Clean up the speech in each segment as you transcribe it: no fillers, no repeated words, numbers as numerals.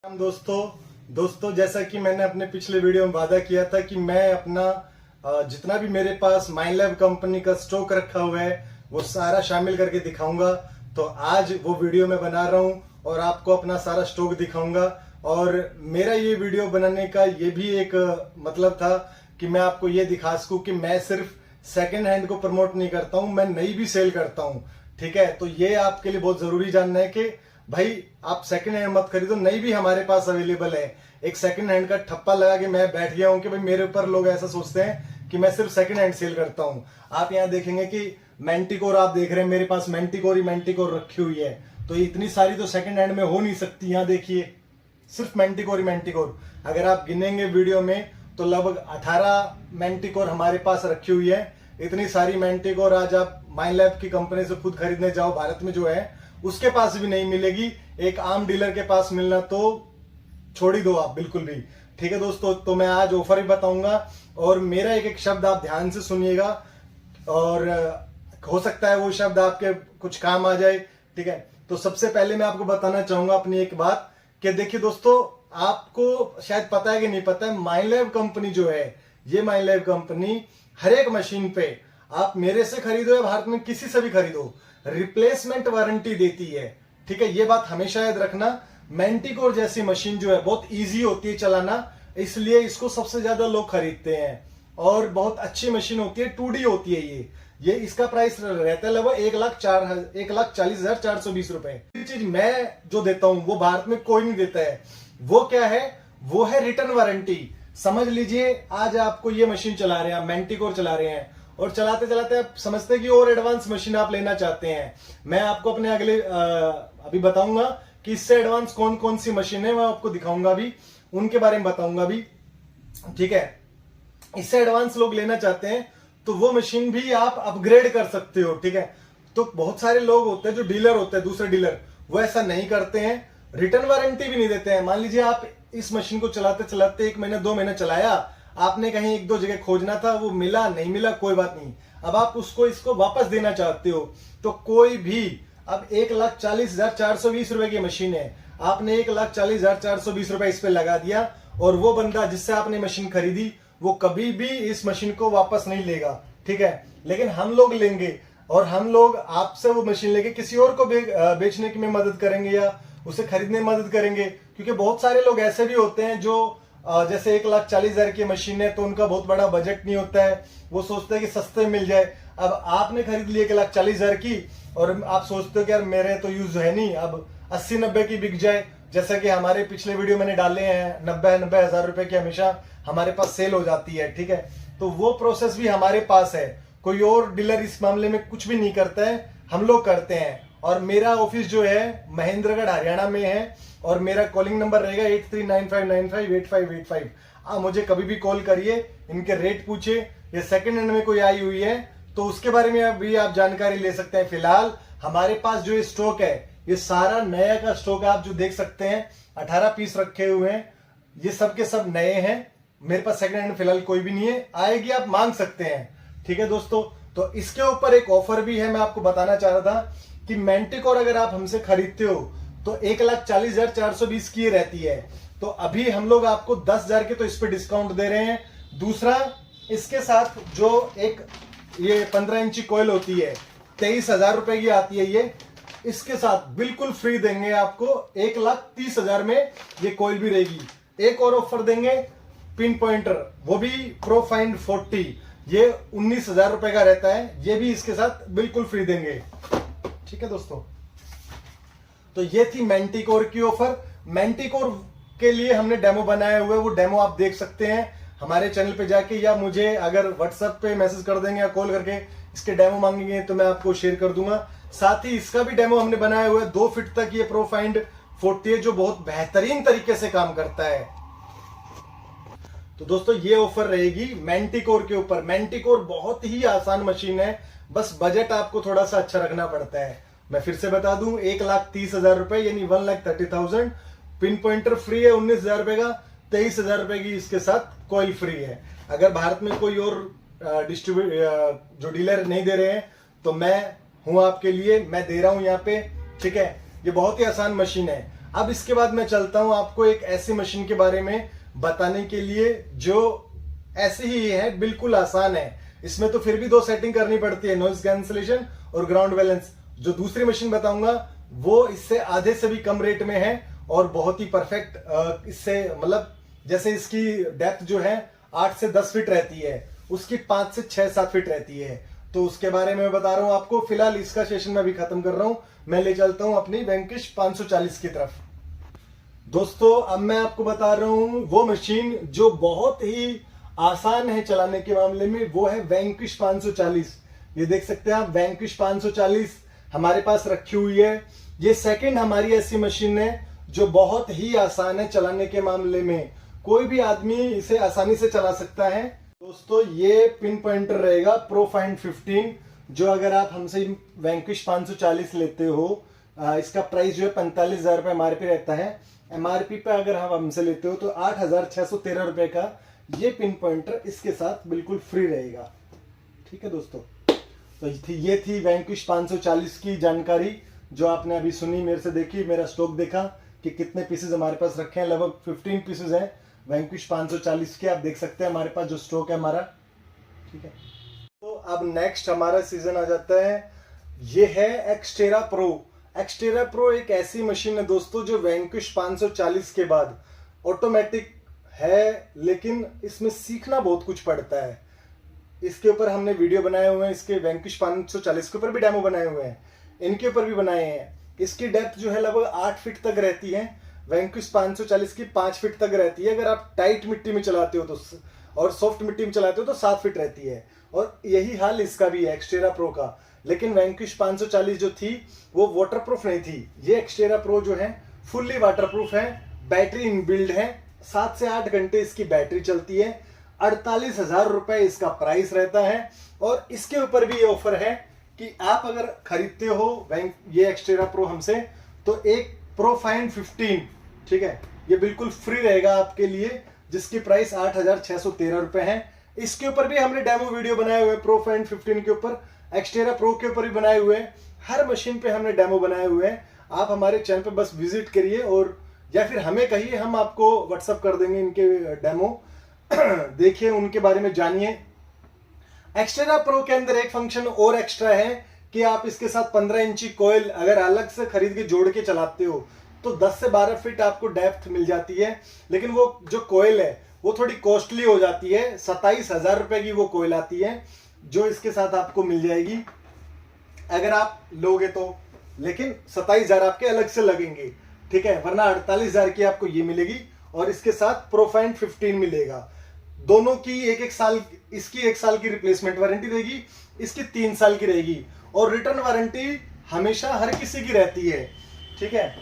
दोस्तों जैसा कि मैंने अपने पिछले वीडियो में वादा किया था कि मैं अपना जितना भी मेरे पास माइनलैब कंपनी का स्टॉक रखा हुआ है वो सारा शामिल करके दिखाऊंगा। तो आज वो वीडियो मैं बना रहा हूं और आपको अपना सारा स्टॉक दिखाऊंगा। और मेरा ये वीडियो बनाने का ये भी एक मतलब था कि मैं आपको ये दिखा सकूं कि मैं सिर्फ सेकेंड हैंड को प्रमोट नहीं करता हूं, मैं नई भी सेल करता हूं। ठीक है, तो ये आपके लिए बहुत जरूरी जानना है कि भाई आप सेकंड हैंड मत खरीदो, नई भी हमारे पास अवेलेबल है। एक सेकंड हैंड का ठप्पा लगा के मैं बैठ गया हूं कि भाई मेरे ऊपर लोग ऐसा सोचते हैं कि मैं सिर्फ सेकंड हैंड सेल करता हूं। आप यहाँ देखेंगे कि मैंटिकोर आप देख रहे हैं, मेरे पास मैंटिकोर ही मैंटिकोर रखी हुई है। तो इतनी सारी तो सेकंड हैंड में हो नहीं सकती। यहाँ देखिए सिर्फ मैंटिकोर ही मैंटिकोर, अगर आप गिनेंगे वीडियो में तो लगभग 18 मैंटिकोर हमारे पास रखी हुई है। इतनी सारी मैंटिकोर आज आप माइनलैब की कंपनी से खुद खरीदने जाओ, भारत में जो है उसके पास भी नहीं मिलेगी। एक आम डीलर के पास मिलना तो छोड़ ही दो आप बिल्कुल भी। ठीक है दोस्तों, तो मैं आज ऑफर ही बताऊंगा और मेरा एक एक शब्द आप ध्यान से सुनिएगा और हो सकता है वो शब्द आपके कुछ काम आ जाए। ठीक है, तो सबसे पहले मैं आपको बताना चाहूंगा अपनी एक बात कि देखिए दोस्तों, आपको शायद पता है कि नहीं पता है, माइनलैब कंपनी जो है, ये माइनलैब कंपनी हर एक मशीन पे आप मेरे से खरीदो या भारत में किसी से भी खरीदो, रिप्लेसमेंट वारंटी देती है। ठीक है, ये बात हमेशा याद रखना। मैंटिकोर जैसी मशीन जो है बहुत इजी होती है चलाना, इसलिए इसको सबसे ज्यादा लोग खरीदते हैं और बहुत अच्छी मशीन होती है, 2D होती है ये इसका प्राइस रहता है लगभग 1,40,420 रुपए। चीज मैं जो देता हूं वो भारत में कोई नहीं देता है। वो क्या है? वो है रिटर्न वारंटी। समझ लीजिए आज आपको ये मशीन चला रहे हैं, मैंटिकोर चला रहे हैं और चलाते चलाते आप समझते हैं कि और एडवांस मशीन आप लेना चाहते हैं। मैं आपको अपने अगले अभी बताऊंगा कि इससे एडवांस कौन कौन सी मशीन है, मैं आपको दिखाऊंगा भी, उनके बारे में बताऊंगा भी। ठीक है, इससे एडवांस लोग लेना चाहते हैं तो वो मशीन भी आप अपग्रेड कर सकते हो। ठीक है, तो बहुत सारे लोग होते हैं जो डीलर होते हैं, दूसरे डीलर, वो ऐसा नहीं करते हैं, रिटर्न वारंटी भी नहीं देते हैं। मान लीजिए आप इस मशीन को चलाते चलाते 1 महीना 2 महीना चलाया, आपने कहीं 1-2 जगह खोजना था, वो मिला नहीं मिला कोई बात नहीं, अब आप इसको वापस देना चाहते हो तो कोई भी, अब 1,40,420 रुपए की मशीन है, आपने 1,40,420 रुपए इस पे लगा दिया और वो बंदा जिससे आपने मशीन खरीदी वो कभी भी इस मशीन को वापस नहीं लेगा। ठीक है, लेकिन हम लोग लेंगे और हम लोग आपसे वो मशीन लेके किसी और को बेचने की में मदद करेंगे या उसे खरीदने में मदद करेंगे। क्योंकि बहुत सारे लोग ऐसे भी होते हैं जो जैसे 1,40,000 की मशीन है तो उनका बहुत बड़ा बजट नहीं होता है, वो सोचते हैं कि सस्ते मिल जाए। अब आपने खरीद ली 1,40,000 की और आप सोचते हो कि यार मेरे तो यूज है नहीं, अब 80-90 की बिक जाए। जैसा कि हमारे पिछले वीडियो मैंने डाले हैं, 90 हजार रुपए की हमेशा हमारे पास सेल हो जाती है। ठीक है, तो वो प्रोसेस भी हमारे पास है, कोई और डीलर इस मामले में कुछ भी नहीं करता है, हम लोग करते हैं। और मेरा ऑफिस जो है महेंद्रगढ़ हरियाणा में है और मेरा कॉलिंग नंबर रहेगा 8395958585। आप मुझे कभी भी कॉल करिए, इनके रेट पूछे, ये सेकंड हैंड में कोई आई हुई है तो उसके बारे में भी आप जानकारी ले सकते हैं। फिलहाल हमारे पास जो स्टॉक है ये सारा नया का स्टॉक है, आप जो देख सकते हैं 18 पीस रखे हुए हैं, ये सब के सब नए हैं। मेरे पास सेकंड हैंड फिलहाल कोई भी नहीं है, आएगी आप मांग सकते हैं। ठीक है दोस्तों, तो इसके ऊपर एक ऑफर भी है, मैं आपको बताना चाह रहा था कि मैंटिकोर अगर आप हमसे खरीदते हो तो 1,40,420 की रहती है, तो अभी हम लोग आपको 10,000 के तो इस पे डिस्काउंट दे रहे हैं। दूसरा, इसके साथ जो एक ये 15 इंची कोयल होती है 23,000 रुपए की आती है, ये इसके साथ बिल्कुल फ्री देंगे आपको। 1,30,000 में ये कोयल भी रहेगी। एक और ऑफर देंगे, पिन पॉइंटर, वो भी प्रोफाइंड 40, ये 19,000 रुपए का रहता है, ये भी इसके साथ बिल्कुल फ्री देंगे। ठीक है दोस्तों, तो ये थी मैंटिकोर की ऑफर। मैंटिकोर के लिए हमने डेमो बनाया हुआ है, वो डेमो आप देख सकते हैं हमारे चैनल पे जाके, या मुझे अगर व्हाट्सएप पे मैसेज कर देंगे या कॉल करके इसके डेमो मांगेंगे तो मैं आपको शेयर कर दूंगा। साथ ही इसका भी डेमो हमने बनाया हुआ है, 2 फीट तक ये प्रोफाइंड 40 है, जो बहुत बेहतरीन तरीके से काम करता है। तो दोस्तों ये ऑफर रहेगी मैंटिकोर के ऊपर। मैंटिकोर बहुत ही आसान मशीन है, बस बजट आपको थोड़ा सा अच्छा रखना पड़ता है। मैं फिर से बता दूं, 1,30,000 रुपए यानी 1,30,000। पिन पॉइंटर फ्री है 19,000 रुपए का, 23,000 रुपए की इसके साथ कॉइल फ्री है। अगर भारत में कोई और जो डीलर नहीं दे रहे हैं तो मैं हूं आपके लिए, मैं दे रहा हूं यहाँ पे। ठीक है, ये बहुत ही आसान मशीन है। अब इसके बाद मैं चलता हूं आपको एक ऐसी मशीन के बारे में बताने के लिए जो ऐसी ही है, बिल्कुल आसान है। इसमें तो फिर भी दो सेटिंग करनी पड़ती है, नॉइज कैंसिलेशन और ग्राउंड बैलेंस। जो दूसरी मशीन बताऊंगा वो इससे आधे से भी कम रेट में है और बहुत ही परफेक्ट। इससे मतलब जैसे इसकी डेप्थ जो है 8 से 10 फीट रहती है, उसकी 5 से 6-7 फीट रहती है। तो उसके बारे में बता रहा हूं आपको। फिलहाल इसका सेशन मैं अभी खत्म कर रहा हूं, मैं ले चलता हूं अपनी वैंकिश 540 की तरफ। दोस्तों अब मैं आपको बता रहा हूं वो मशीन जो बहुत ही आसान है चलाने के मामले में, वो है वैंकिश 540। ये देख सकते हैं आप, वैंकिश 540 हमारे पास रखी हुई है। ये सेकंड हमारी ऐसी मशीन है जो बहुत ही आसान है चलाने के मामले में, कोई भी आदमी इसे आसानी से चला सकता है। दोस्तों ये पिन पॉइंटर रहेगा प्रोफाइंड 15, जो अगर आप हमसे वैंकिश 540 लेते हो, इसका प्राइस जो है 45,000 रुपये एमआरपी रहता है। एमआरपी पे अगर आप हमसे लेते हो तो 8,613 रुपये का ये पिन पॉइंटर इसके साथ बिल्कुल फ्री रहेगा। ठीक है दोस्तों, तो ये थी वैंकिश 540 की जानकारी जो आपने अभी सुनी, मेरे से देखी, मेरा स्टॉक देखा कि कितने पीसेज हमारे पास रखे हैं। लगभग 15 पीसेज हैं वैंकिश 540 के, आप देख सकते हैं हमारे पास जो स्टॉक है हमारा। ठीक है, तो अब नेक्स्ट हमारा सीजन आ जाता है, ये है एक्सटेरा प्रो। एक्सटेरा प्रो एक ऐसी मशीन है दोस्तों जो वैंकिश 540 के बाद ऑटोमेटिक है, लेकिन इसमें सीखना बहुत कुछ पड़ता है। इसके ऊपर हमने वीडियो बनाए हुए हैं, इसके वैंकिश 540 के ऊपर भी डेमो बनाए हुए हैं, इनके ऊपर भी बनाए हैं। इसकी डेप्थ जो है लगभग 8 फीट तक रहती है, वैंकिश 540 की 5 फीट तक रहती है। अगर आप टाइट मिट्टी में चलाते हो तो, और सॉफ्ट मिट्टी में चलाते हो तो 7 फीट रहती है। और यही हाल इसका भी है एक्सटेरा प्रो का। लेकिन वैंकिश 540 जो थी वो वाटरप्रूफ नहीं थी, ये एक्सटेरा प्रो जो है फुल्ली वाटरप्रूफ है, बैटरी इनबिल्ड है, 7 से 8 घंटे इसकी बैटरी चलती है। 48,000 रुपए इसका प्राइस रहता है। और इसके ऊपर भी ये ऑफर है कि आप अगर खरीदते हो ये एक्सटेरा प्रो हमसे, तो एक प्रोफाइन 15, ठीक है, ये बिल्कुल फ्री रहेगा आपके लिए, जिसकी प्राइस 8,613 रुपए है। इसके ऊपर भी हमने डेमो वीडियो बनाए हुए, प्रोफाइन 15 के ऊपर, एक्सटेरा प्रो के ऊपर भी बनाए हुए हैं। हर मशीन पे हमने डेमो बनाए हुए हैं। आप हमारे चैनल पे बस विजिट करिए और या फिर हमें कहिए, हम आपको व्हाट्सअप कर देंगे इनके डेमो। देखिए, उनके बारे में जानिए। एक्सटेरा प्रो के अंदर एक फंक्शन और एक्स्ट्रा है कि आप इसके साथ 15 इंची कोयल अगर अलग से खरीद के जोड़ के चलाते हो तो 10 से 12 फीट आपको डेप्थ मिल जाती है। लेकिन वो जो कोयल है वो थोड़ी कॉस्टली हो जाती है, 27,000 रुपए की वो कोयल आती है जो इसके साथ आपको मिल जाएगी अगर आप लोगे तो। लेकिन 27,000 आपके अलग से लगेंगे, ठीक है, वरना 48,000 की आपको ये मिलेगी और इसके साथ प्रोफाइन 15 मिलेगा। दोनों की एक साल, इसकी 1 साल की रिप्लेसमेंट वारंटी रहेगी, इसकी 3 साल की रहेगी। और रिटर्न वारंटी हमेशा हर किसी की रहती है, ठीक है,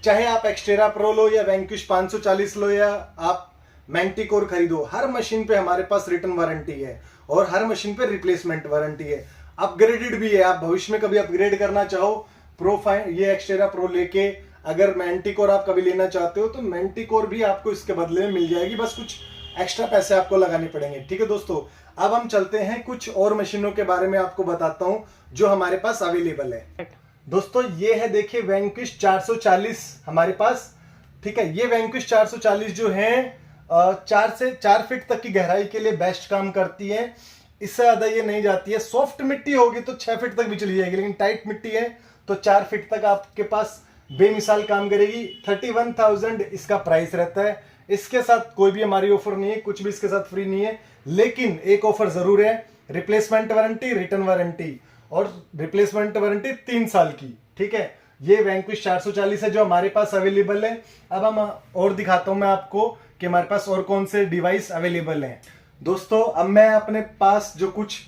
चाहे आप एक्सटेरा प्रो लो या वैंकिश 540 लो या आप मैंटिकोर खरीदो, हर मशीन पे हमारे पास रिटर्न वारंटी है और हर मशीन पे रिप्लेसमेंट वारंटी है। अपग्रेडेड भी है, आप भविष्य में कभी अपग्रेड करना चाहो प्रोफाइन ये एक्सटेरा प्रो लेके, अगर मैंटिकोर आप कभी लेना चाहते हो तो मैंटिकोर भी आपको इसके बदले में मिल जाएगी, बस कुछ एक्स्ट्रा पैसे आपको लगाने पड़ेंगे। ठीक है दोस्तों, अब हम चलते हैं कुछ और मशीनों के बारे में आपको बताता हूं जो हमारे पास अवेलेबल है। दोस्तों ये है, देखिए, वैंकिश 440 हमारे पास, ठीक है। ये वैंकिश 440 जो है 4 से 4 फीट तक की गहराई के लिए बेस्ट काम करती है, इससे ज्यादा ये नहीं जाती है। सॉफ्ट मिट्टी होगी तो 6 फीट तक भी चली जाएगी, लेकिन टाइट मिट्टी है तो 4 फीट तक आपके पास बेमिसाल काम करेगी। 31,000 इसका प्राइस रहता है। इसके साथ कोई भी हमारी ऑफर नहीं है, कुछ भी इसके साथ फ्री नहीं है, लेकिन एक ऑफर जरूर है, रिप्लेसमेंट वारंटी, रिटर्न वारंटी, और रिप्लेसमेंट वारंटी 3 साल की, ठीक है। ये वैंकिश 440 है जो हमारे पास अवेलेबल है। अब हम और दिखाता हूं मैं आपको कि हमारे पास और कौन से डिवाइस अवेलेबल हैं। दोस्तों अब मैं अपने पास जो कुछ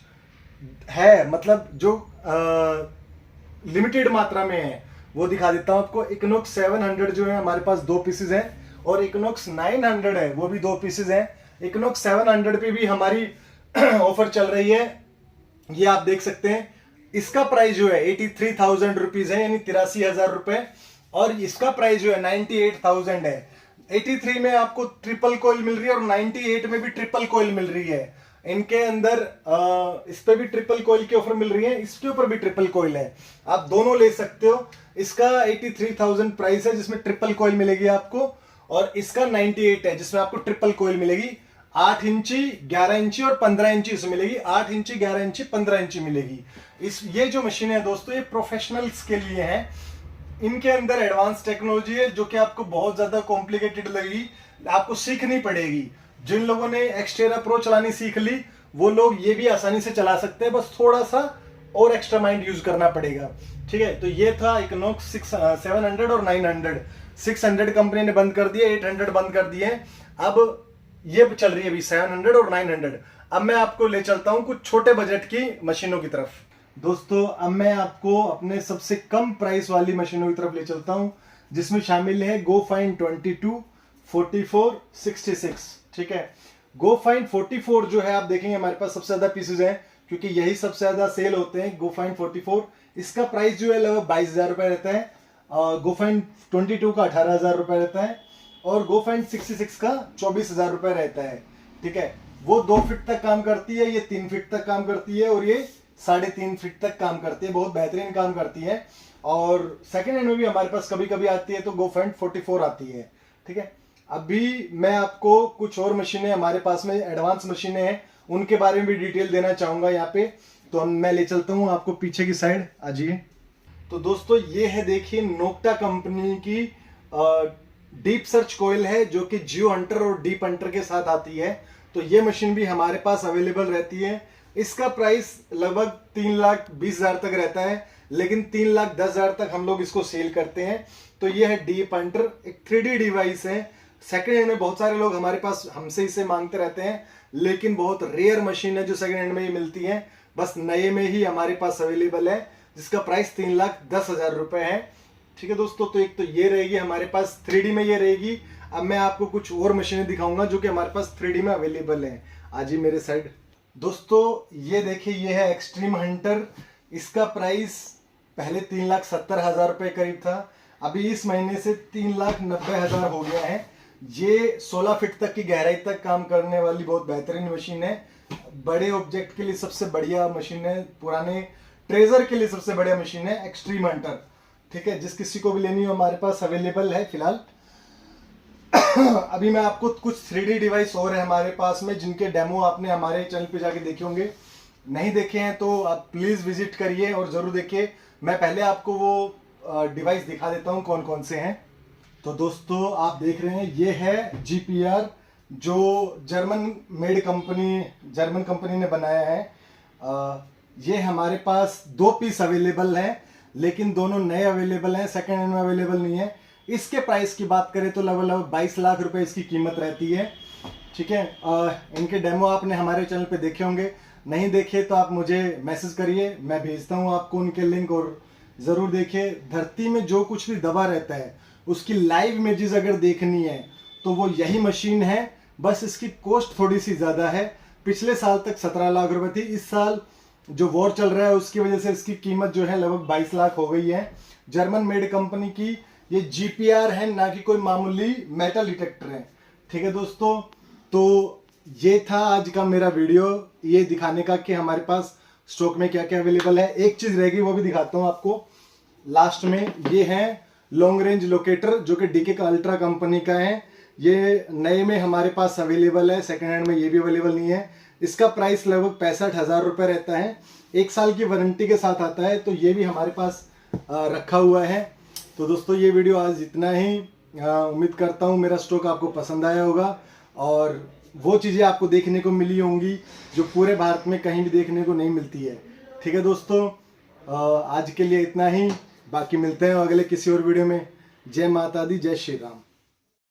है, मतलब जो लिमिटेड मात्रा में है वो दिखा देता हूं आपको। इक्विनॉक्स 700 जो है हमारे पास 2 पीसेज हैं और इक्विनॉक्स 900 है वो भी 2 पीसेज हैं। इक्विनॉक्स 700 पे भी हमारी ऑफर चल रही है, ये आप देख सकते हैं। इसका प्राइस जो है 83,000 रुपीज है, यानी 83,000 रुपए, और इसका प्राइस जो है 98,000 है। 83 में आपको ट्रिपल कोयल मिल रही है और 98 में भी ट्रिपल कोयल मिल रही है। इनके अंदर इस पे भी ट्रिपल कोयल की ऑफर मिल रही है, इसके ऊपर भी ट्रिपल कोयल है, आप दोनों ले सकते हो। इसका 83,000 प्राइस है जिसमें ट्रिपल कोयल मिलेगी आपको, और इसका 98 है जिसमें आपको ट्रिपल कोयल मिलेगी। 8 इंची, 11 इंची और 15 इंची इसमें मिलेगी। 8 इंची, 11 इंची, 15 इंची मिलेगी। ये जो मशीन है दोस्तों, ये प्रोफेशनल्स के लिए है। इनके अंदर एडवांस टेक्नोलॉजी है जो कि आपको बहुत ज्यादा कॉम्प्लिकेटेड लगेगी, आपको सीखनी पड़ेगी। जिन लोगों ने एक्सटेरा प्रो चलानी सीख ली वो लोग ये भी आसानी से चला सकते हैं, बस थोड़ा सा और एक्स्ट्रा माइंड यूज करना पड़ेगा। ठीक है, तो ये था इक्विनॉक्स 700 और 900। 600 कंपनी ने बंद कर दिया, 800 बंद कर दिए। अब ये चल रही है अभी 700 और 900। अब मैं आपको ले चलता हूं कुछ छोटे बजट की मशीनों की तरफ। दोस्तों अब मैं आपको अपने सबसे कम प्राइस वाली मशीनों की तरफ ले चलता हूं, जिसमें शामिल है GoFind 22, 44, 66। ठीक है, GoFind 44 जो है आप देखेंगे हमारे पास सबसे ज्यादा पीसेज हैं क्योंकि यही सबसे ज्यादा सेल होते हैं। GoFind 44 इसका प्राइस जो है लगभग 22,000 रुपए रहता है, GoFind 22 का 18,000 रुपए रहता है, और GoFind 66 का 24,000 रुपए रहता है। ठीक है, वो 2 फीट तक काम करती है, ये 3 फीट तक काम करती है, और ये 3.5 फीट तक काम करती है। बहुत बेहतरीन काम करती है। और सेकेंड हैंड में भी हमारे पास कभी कभी आती है तो GoFind 44 आती है। ठीक है, अभी मैं आपको कुछ और मशीनें हमारे पास में एडवांस मशीनें हैं उनके बारे में भी डिटेल देना चाहूंगा यहाँ पे। तो मैं ले चलता हूँ आपको पीछे की साइड, आ जाइए। तो दोस्तों ये है, देखिए नोक्टा कंपनी की डीप सर्च कोयल है जो कि जियो हंटर और डीप हंटर के साथ आती है। तो ये मशीन भी हमारे पास अवेलेबल रहती है। इसका प्राइस लगभग 3,20,000 तक रहता है, लेकिन 3,10,000 तक हम लोग इसको सेल करते हैं। तो ये है डीप हंटर, एक 3D डिवाइस है। सेकेंड हैंड में बहुत सारे लोग हमारे पास हमसे इसे मांगते रहते हैं, लेकिन बहुत रेयर मशीन है जो सेकेंड हैंड में ही मिलती है, बस नए में ही हमारे पास अवेलेबल है, जिसका प्राइस 3,10,000 रुपए है। ठीक है दोस्तों, तो एक तो ये रहेगी हमारे पास 3D में, ये रहेगी। अब मैं आपको कुछ और मशीनें दिखाऊंगा जो कि हमारे पास 3D में अवेलेबल है। आज ही मेरे साइड दोस्तों ये देखिए, ये है एक्सट्रीम हंटर। इसका प्राइस पहले 3,70,000 रुपए करीब था, अभी इस महीने से 3,90,000 हो गया है। ये 16 फीट तक की गहराई तक काम करने वाली बहुत बेहतरीन मशीन है। बड़े ऑब्जेक्ट के लिए सबसे बढ़िया मशीन है, पुराने ट्रेजर के लिए सबसे बढ़िया मशीन है एक्सट्रीम हंटर। ठीक है, जिस किसी को भी लेनी हो हमारे पास अवेलेबल है फिलहाल। अभी मैं आपको कुछ 3D डिवाइस और है हमारे पास में जिनके डेमो आपने हमारे चैनल पे जाके देखे होंगे, नहीं देखे हैं तो आप प्लीज विजिट करिए और जरूर देखिए। मैं पहले आपको वो डिवाइस दिखा देता हूं कौन कौन से हैं। तो दोस्तों आप देख रहे हैं, ये है GPR जो जर्मन कंपनी ने बनाया है। ये हमारे पास 2 पीस अवेलेबल हैं, लेकिन दोनों नए अवेलेबल हैं, सेकेंड हैंड में अवेलेबल नहीं है। इसके प्राइस की बात करें तो लगभग 22 लाख रुपए इसकी कीमत रहती है। ठीक है, इनके डेमो आपने हमारे चैनल पे देखे होंगे, नहीं देखे तो आप मुझे मैसेज करिए, मैं भेजता हूँ आपको उनके लिंक, और जरूर देखिए। धरती में जो कुछ भी दबा रहता है उसकी लाइव इमेजेस अगर देखनी है तो वो यही मशीन है, बस इसकी कॉस्ट थोड़ी सी ज्यादा है। पिछले साल तक 17 लाख रुपए थी, इस साल जो वॉर चल रहा है उसकी वजह से इसकी कीमत जो है लगभग 22 लाख हो गई है। जर्मन मेड कंपनी की ये GPR है, ना कि कोई मामूली मेटल डिटेक्टर है। ठीक है दोस्तों, तो ये था आज का मेरा वीडियो, ये दिखाने का कि हमारे पास स्टॉक में क्या क्या अवेलेबल है। एक चीज रहेगी वो भी दिखाता हूँ आपको लास्ट में। ये है लॉन्ग रेंज लोकेटर जो कि DK का अल्ट्रा कंपनी का है। ये नए में हमारे पास अवेलेबल है, सेकेंड हैंड में ये भी अवेलेबल नहीं है। इसका प्राइस लगभग 65,000 रुपए रहता है, 1 साल की वारंटी के साथ आता है। तो ये भी हमारे पास रखा हुआ है। तो दोस्तों ये वीडियो आज इतना ही। उम्मीद करता हूँ मेरा स्टॉक आपको पसंद आया होगा और वो चीज़ें आपको देखने को मिली होंगी जो पूरे भारत में कहीं भी देखने को नहीं मिलती है। ठीक है दोस्तों, आज के लिए इतना ही, बाकी मिलते हैं अगले किसी और वीडियो में। जय माता दी, जय श्री राम।